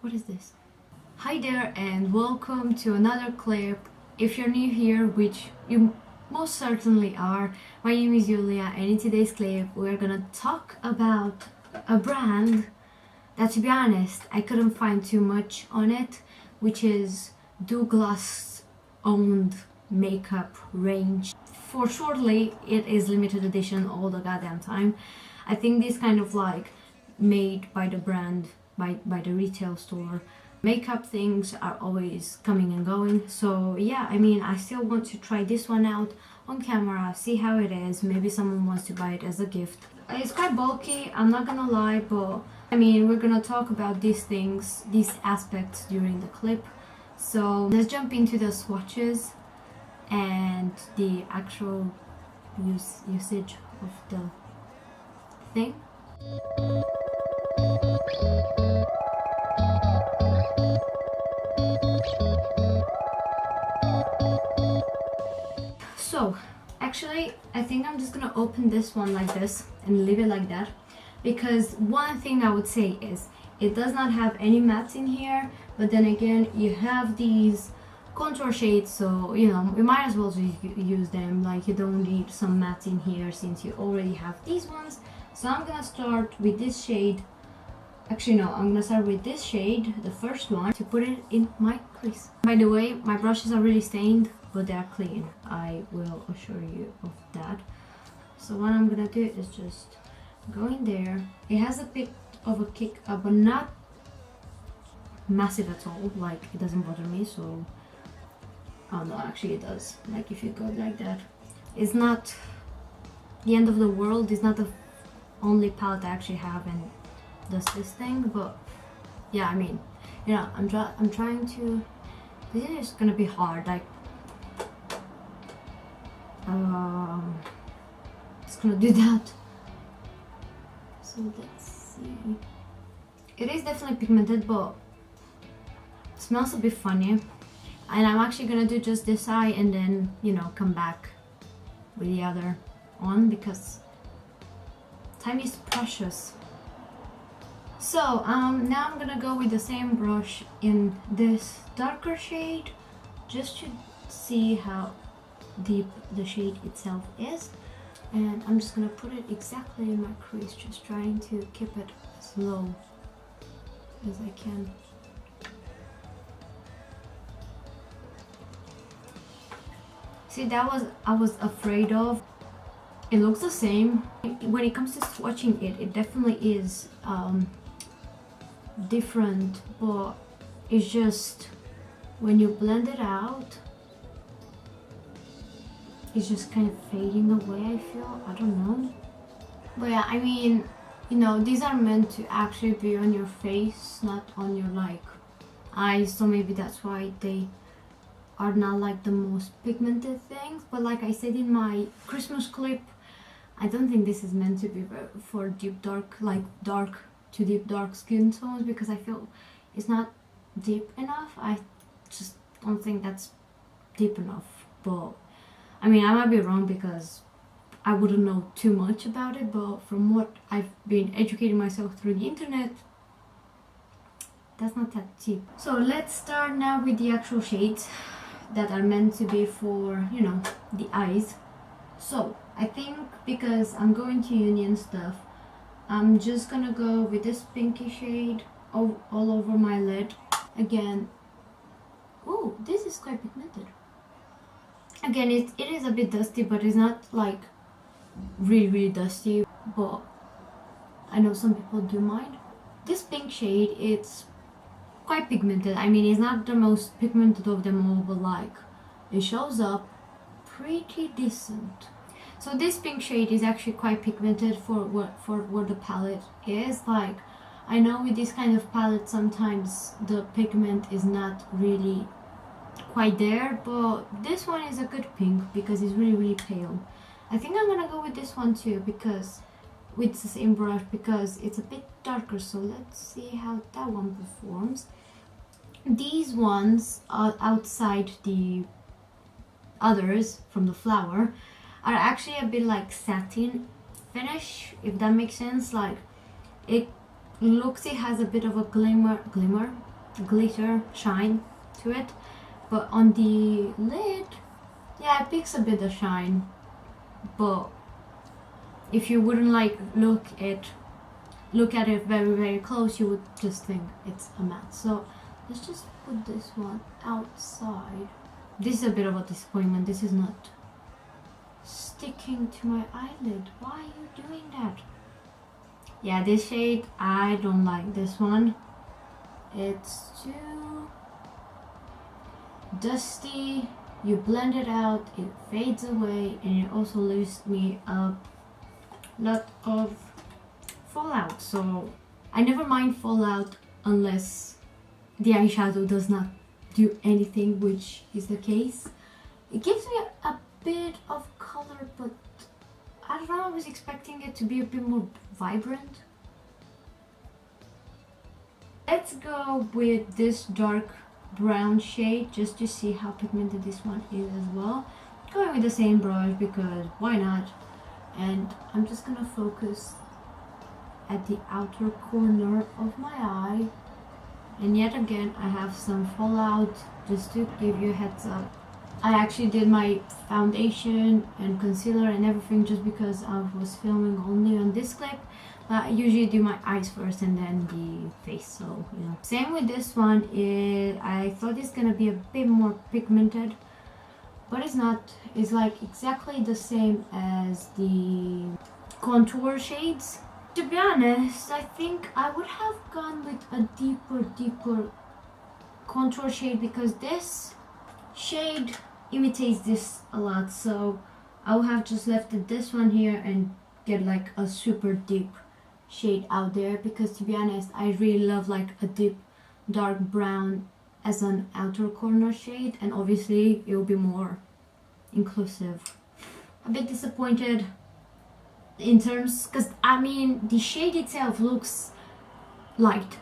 What is this? Hi there and welcome to another clip. If you're new here, which you most certainly are, my name is Julia and in today's clip we're gonna talk about a brand that, to be honest, I couldn't find too much on it, which is Douglas owned makeup range. For shortly, it is limited edition all the goddamn time. I think this kind of like made by the brand, by the retail store. Makeup things are always coming and going, so yeah, I mean, I still want to try this one out on camera, see how it is. Maybe someone wants to buy it as a gift. It's quite bulky, I'm not gonna lie, but I mean, we're gonna talk about these things, these aspects during the clip. So let's jump into the swatches and the actual usage of the thing. So actually I think I'm just gonna open this one like this and leave it like that, because one thing I would say is it does not have any mattes in here, but then again you have these contour shades, so you know, you might as well just use them. Like, you don't need some mattes in here since you already have these ones. So I'm gonna start with this shade. Actually no, I'm gonna start with this shade, the first one, to put it in my crease. By the way, my brushes are really stained, but they're clean, I will assure you of that. So what I'm gonna do is just go in there. It has a bit of a kick up, but not massive at all. Like, it doesn't bother me, so oh no, actually it does. Like, if you go like that, it's not the end of the world. It's not the only palette I actually have and does this thing, but yeah, I mean, you know, I'm trying to, this is gonna be hard. Like, just gonna do that. So let's see. It is definitely pigmented, but it smells a bit funny. And I'm actually gonna do just this eye and then, you know, come back with the other on, because time is precious. So now I'm gonna go with the same brush in this darker shade, just to see how deep the shade itself is. And I'm just gonna put it exactly in my crease, just trying to keep it as low as I can. See, that was I was afraid of. It looks the same. When it comes to swatching it, it definitely is different, but it's just when you blend it out, it's just kind of fading away, I feel. I don't know. But yeah, I mean, you know, these are meant to actually be on your face, not on your like eyes, so maybe that's why they are not like the most pigmented things. But like I said in my Christmas clip, I don't think this is meant to be for deep dark, like dark to deep dark skin tones, because I feel it's not deep enough. I just don't think that's deep enough. But I mean, I might be wrong because I wouldn't know too much about it, but from what I've been educating myself through the internet, that's not that deep. So let's start now with the actual shades that are meant to be for, you know, the eyes. So I think because I'm going to union stuff, I'm just gonna go with this pinky shade all over my lid. Again, oh, this is quite pigmented. Again, it is a bit dusty, but it's not like really dusty, but I know some people do mind. This pink shade, it's quite pigmented. I mean, it's not the most pigmented of them all, but like, it shows up pretty decent. So this pink shade is actually quite pigmented for what the palette is. Like, I know with this kind of palette sometimes the pigment is not really quite there, but this one is a good pink because it's really pale. I think I'm gonna go with this one too, because with the same brush, because it's a bit darker. So let's see how that one performs. These ones are outside the others from the flower are actually a bit like satin finish, if that makes sense. Like, it looks, it has a bit of a glimmer glitter shine to it, but on the lid, yeah, it picks a bit of shine, but if you wouldn't like look at it very close, you would just think it's a matte. So let's just put this one outside. This is a bit of a disappointment. This is not sticking to my eyelid. Why are you doing that? Yeah, this shade, I don't like this one. It's too dusty. You blend it out, it fades away, and it also leaves me a lot of fallout. So I never mind fallout unless the eyeshadow does not do anything, which is the case. It gives me a bit of color, but I don't know, I was expecting it to be a bit more vibrant. Let's go with this dark brown shade just to see how pigmented this one is as well. Going with the same brush because why not? And I'm just gonna focus at the outer corner of my eye, and yet again I have some fallout. Just to give you a heads up, I actually did my foundation and concealer and everything just because I was filming only on this clip, but I usually do my eyes first and then the face, so you know. Same with this one. I thought it's gonna be a bit more pigmented, but it's not. It's like exactly the same as the contour shades. To be honest, I think I would have gone with a deeper contour shade because this shade imitates this a lot, so I would have just left this one here and get like a super deep shade out there, because to be honest, I really love like a deep dark brown as an outer corner shade, and obviously it will be more inclusive. A bit disappointed in terms, because I mean the shade itself looks light,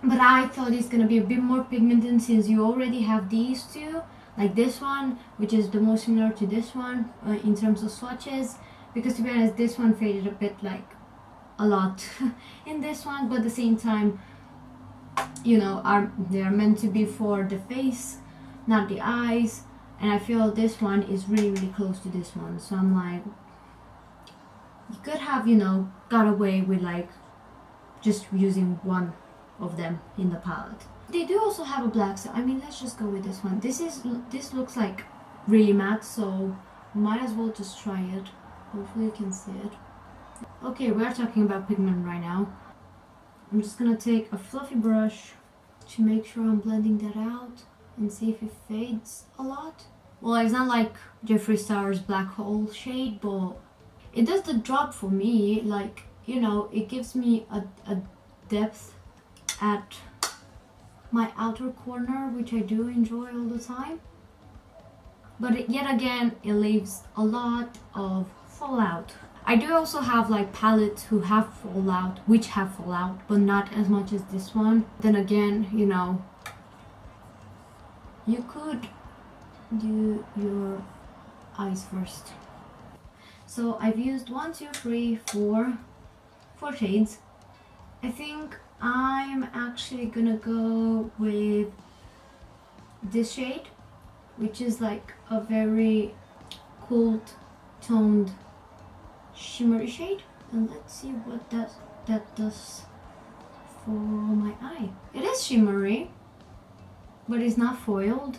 but I thought it's gonna be a bit more pigmented since you already have these two, like this one, which is the most similar to this one in terms of swatches, because to be honest, this one faded a bit like a lot in this one, but at the same time, you know, they are meant to be for the face, not the eyes, and I feel this one is really close to this one, so I'm like, you could have, you know, got away with like just using one of them in the palette. They do also have a black, so I mean, let's just go with this one. This looks like really matte, so might as well just try it. Hopefully you can see it. Okay, we're talking about pigment right now. I'm just gonna take a fluffy brush to make sure I'm blending that out and see if it fades a lot. Well, it's not like Jeffree Star's black hole shade, but it does the job for me. Like, you know, it gives me a depth at my outer corner, which I do enjoy all the time. But yet again, it leaves a lot of fallout. I do also have like palettes who have fallout, but not as much as this one. Then again, you know, you could do your eyes first. So I've used 1, 2, 3, 4 shades. I think I'm actually gonna go with this shade, which is like a very cool toned shimmery shade, and let's see what that does for my eye. It is shimmery, but it's not foiled.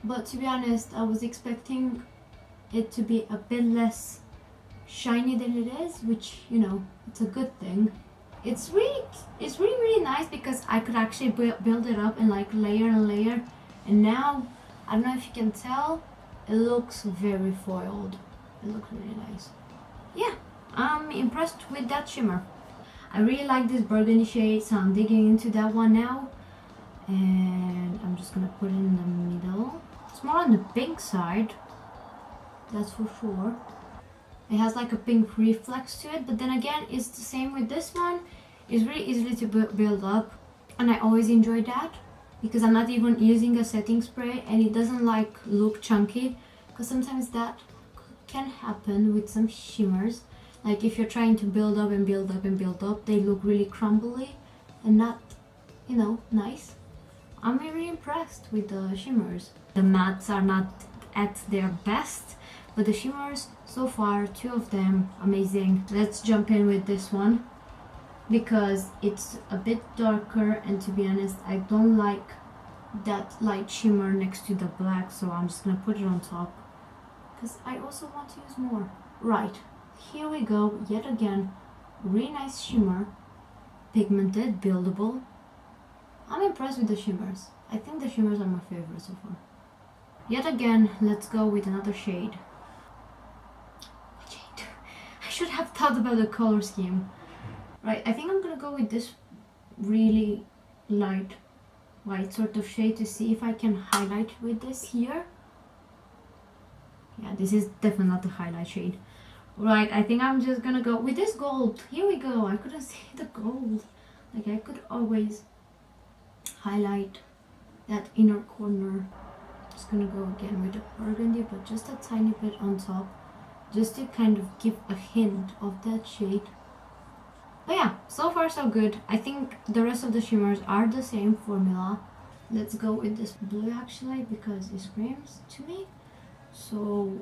But to be honest, I was expecting it to be a bit less shiny than it is, which, you know, it's a good thing. It's really nice because I could actually build it up and like layer and layer, and now I don't know if you can tell, it looks very foiled. It looks really nice. Yeah, I'm impressed with that shimmer. I really like this burgundy shade, so I'm digging into that one now, and I'm just gonna put it in the middle. It's more on the pink side, that's for sure. It has like a pink reflex to it, but then again, it's the same with this one. It's really easily to build up, and I always enjoy that because I'm not even using a setting spray, and it doesn't like look chunky, because sometimes that can happen with some shimmers. Like if you're trying to build up and build up and build up, they look really crumbly and not you know, nice. I'm really impressed with the shimmers. The mattes are not at their best, but the shimmers so far, 2 of them, amazing. Let's jump in with this one because it's a bit darker, and to be honest, I don't like that light shimmer next to the black, so I'm just gonna put it on top because I also want to use more. Right, here we go, yet again, really nice shimmer, pigmented, buildable. I'm impressed with the shimmers. I think the shimmers are my favorite so far. Yet again, let's go with another shade. What shade? I should have thought about the color scheme. Right, I think I'm gonna go with this really light white sort of shade to see if I can highlight with this here. Yeah, this is definitely not the highlight shade. Right, I think I'm just gonna go with this gold. Here we go. I couldn't see the gold. Like, I could always highlight that inner corner. Just gonna go again with the burgundy, but just a tiny bit on top, just to kind of give a hint of that shade. But yeah, so far so good. I think the rest of the shimmers are the same formula. Let's go with this blue actually because it screams to me. So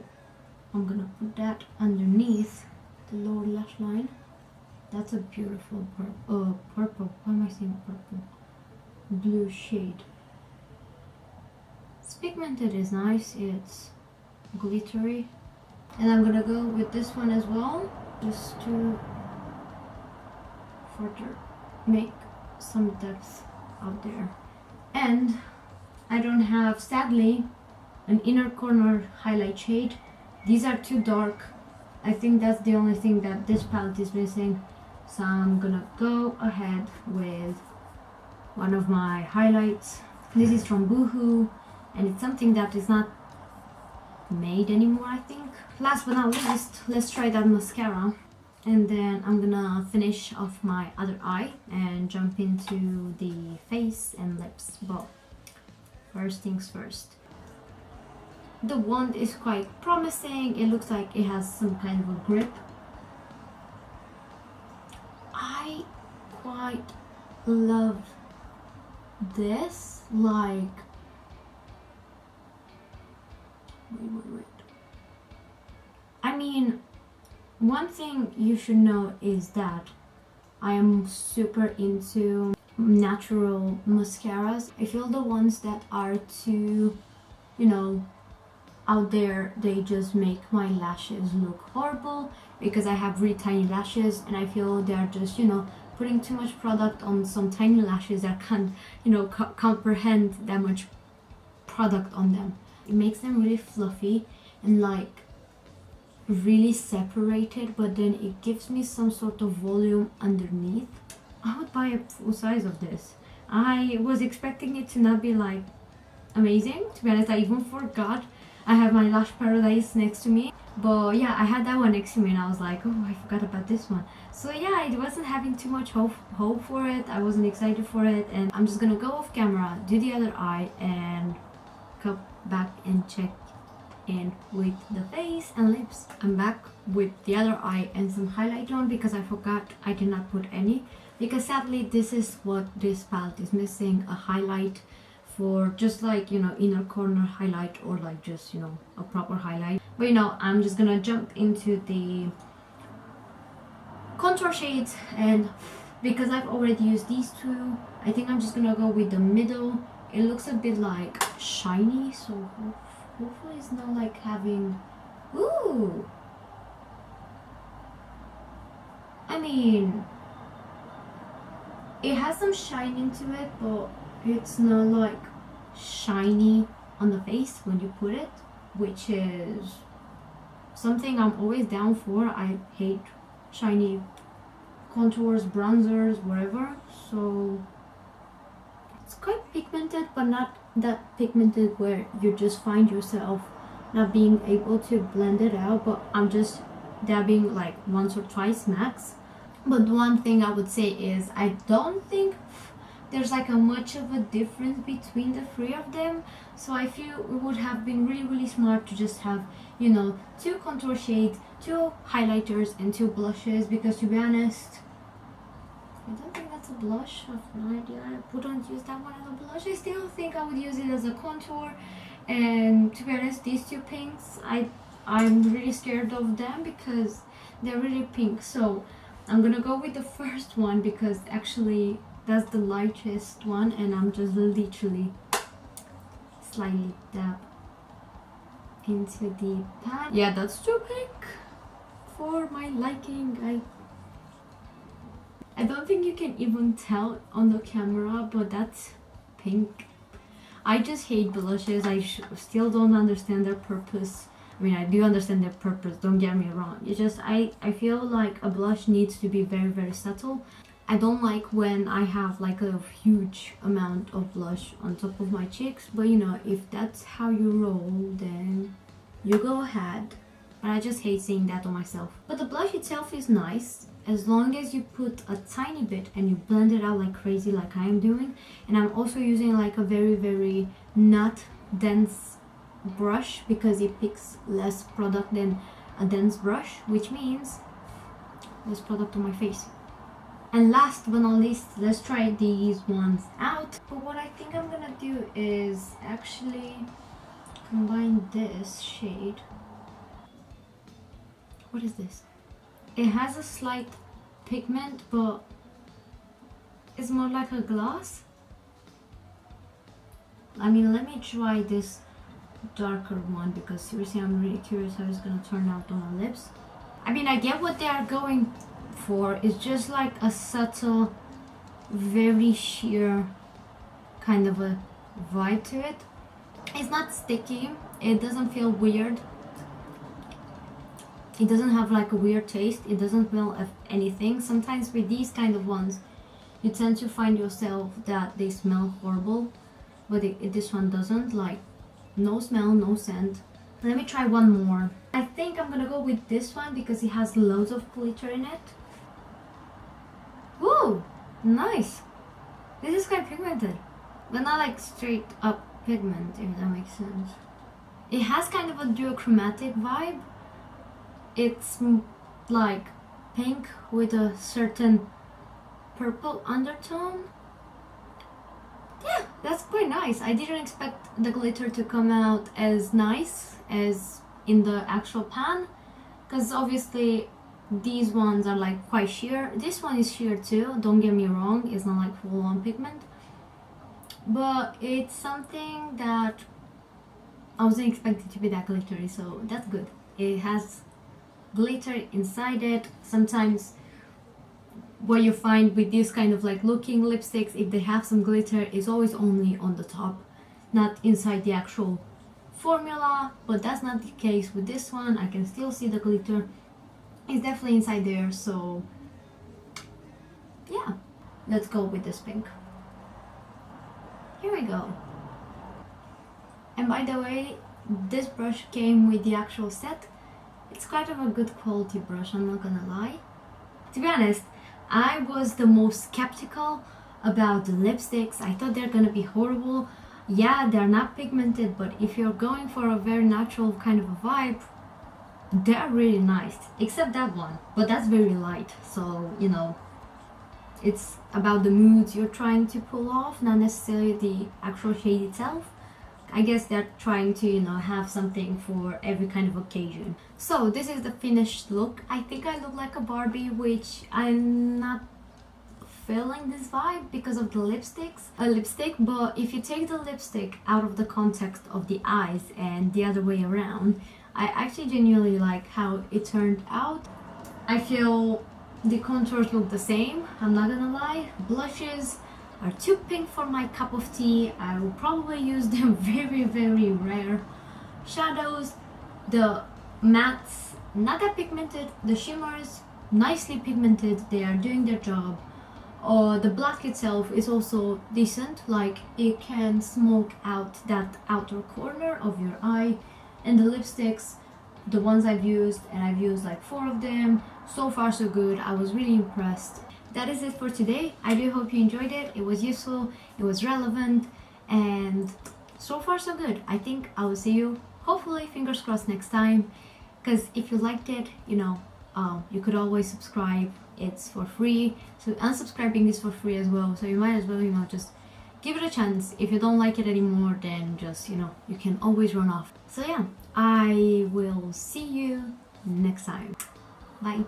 I'm gonna put that underneath the lower lash line. That's a beautiful purple. Why am I saying purple? Blue shade. It's pigmented, is nice. It's glittery. And I'm gonna go with this one as well, just to further make some depth out there. And I don't have, sadly, an inner corner highlight shade. These are too dark. I think that's the only thing that this palette is missing. So I'm gonna go ahead with one of my highlights. This is from Boohoo, and it's something that is not made anymore, I think. Last but not least, let's try that mascara. And then I'm gonna finish off my other eye and jump into the face and lips. But first things first. The wand is quite promising. It looks like it has some kind of a grip. I quite love this. Like, wait. I mean, one thing you should know is that I am super into natural mascaras. I feel the ones that are too, you know, out there, they just make my lashes look horrible because I have really tiny lashes, and I feel they're just, you know, putting too much product on some tiny lashes that can't, you know, comprehend that much product on them. It makes them really fluffy and like really separated, but then it gives me some sort of volume underneath. I would buy a full size of this. I was expecting it to not be like amazing. To be honest, I even forgot I have my Lash Paradise next to me. But yeah, I had that one next to me and I was like, oh, I forgot about this one. So yeah, I wasn't having too much hope for it. I wasn't excited for it, and I'm just gonna go off camera, do the other eye, and come back and check in with the face and lips. I'm back with the other eye and some highlight on because I forgot I did not put any, because sadly this is what this palette is missing, a highlight for just like, you know, inner corner highlight, or like just, you know, a proper highlight. But you know, I'm just gonna jump into the contour shades, and because I've already used these two, I think I'm just gonna go with the middle. It looks a bit like shiny, so hopefully it's not like having, ooh, I mean, it has some shine into it, but it's not like shiny on the face when you put it, which is something I'm always down for. I hate shiny contours, bronzers, whatever. So it's quite pigmented, but not that pigmented where you just find yourself not being able to blend it out, but I'm just dabbing like once or twice max. But one thing I would say is I don't think there's like a much of a difference between the three of them. So I feel it would have been really smart to just have, you know, 2 contour shades, 2 highlighters, and 2 blushes, because to be honest, I don't think that's that's a blush. I have no idea. I wouldn't use that one as a blush. I still think I would use it as a contour. And to be honest, these two pinks, I'm really scared of them because they're really pink. So I'm gonna go with the first one because actually that's the lightest one, and I'm just literally slightly dab into the pan. Yeah, that's too pink for my liking. I don't think you can even tell on the camera, but that's pink. I just hate blushes. I still don't understand their purpose. I mean, I do understand their purpose, don't get me wrong. It's just, I feel like a blush needs to be very, very subtle. I don't like when I have like a huge amount of blush on top of my cheeks, but you know, if that's how you roll, then you go ahead. But I just hate seeing that on myself. But the blush itself is nice, as long as you put a tiny bit and you blend it out like crazy, like I am doing. And I'm also using like a very, very not dense brush because it picks less product than a dense brush, which means less product on my face. And last but not least, let's try these ones out. But what I think I'm gonna do is actually combine this shade. What is this? It has a slight pigment, but it's more like a gloss. I mean, let me try this darker one because seriously I'm really curious how it's gonna turn out on my lips. I mean, I get what they are going for. It's just like a subtle, very sheer kind of a vibe to it. It's not sticky, it doesn't feel weird, it doesn't have like a weird taste, it doesn't smell of anything. Sometimes with these kind of ones you tend to find yourself that they smell horrible, but this one doesn't. Like, no smell, no scent. Let me try one more. I think I'm gonna go with this one because it has loads of glitter in it. Woo! Nice! This is quite pigmented, but not like straight up pigment, if that makes sense. It has kind of a duochromatic vibe. It's like pink with a certain purple undertone. Yeah, that's quite nice. I didn't expect the glitter to come out as nice as in the actual pan, because obviously these ones are like quite sheer. This one is sheer too, don't get me wrong, it's not like full on pigment, but it's something that I wasn't expecting to be that glittery, so that's good. It has glitter inside it. Sometimes what you find with these kind of like looking lipsticks, if they have some glitter, is always only on the top, not inside the actual formula, but that's not the case with this one. I can still see the glitter. It's definitely inside there, so yeah. Let's go with this pink. Here we go. And by the way, this brush came with the actual set. It's quite of a good quality brush, I'm not gonna lie. To be honest, I was the most skeptical about the lipsticks. I thought they're gonna be horrible. Yeah, they're not pigmented, but if you're going for a very natural kind of a vibe, they're really nice. Except that one, but that's very light, so you know, it's about the moods you're trying to pull off, not necessarily the actual shade itself. I guess they're trying to, you know, have something for every kind of occasion. So this is the finished look. I think I look like a Barbie, which I'm not feeling this vibe because of the lipstick, but if you take the lipstick out of the context of the eyes and the other way around, I actually genuinely like how it turned out. I feel the contours look the same, I'm not gonna lie. Blushes are too pink for my cup of tea. I will probably use them very, very rare. Shadows, the mattes, not that pigmented. The shimmers, nicely pigmented, they are doing their job. The black itself is also decent, like it can smoke out that outer corner of your eye. And the lipsticks, the ones I've used, and I've used like 4 of them, so far so good. I was really impressed. That is it for today. I do hope you enjoyed it. It was useful, it was relevant, and so far so good. I think I will see you, hopefully, fingers crossed, next time. Because if you liked it, you know, you could always subscribe it's for free. So unsubscribing is for free as well, so you might as well, you know, just give it a chance. If you don't like it anymore, then just, you know, you can always run off. So yeah, I will see you next time. Bye.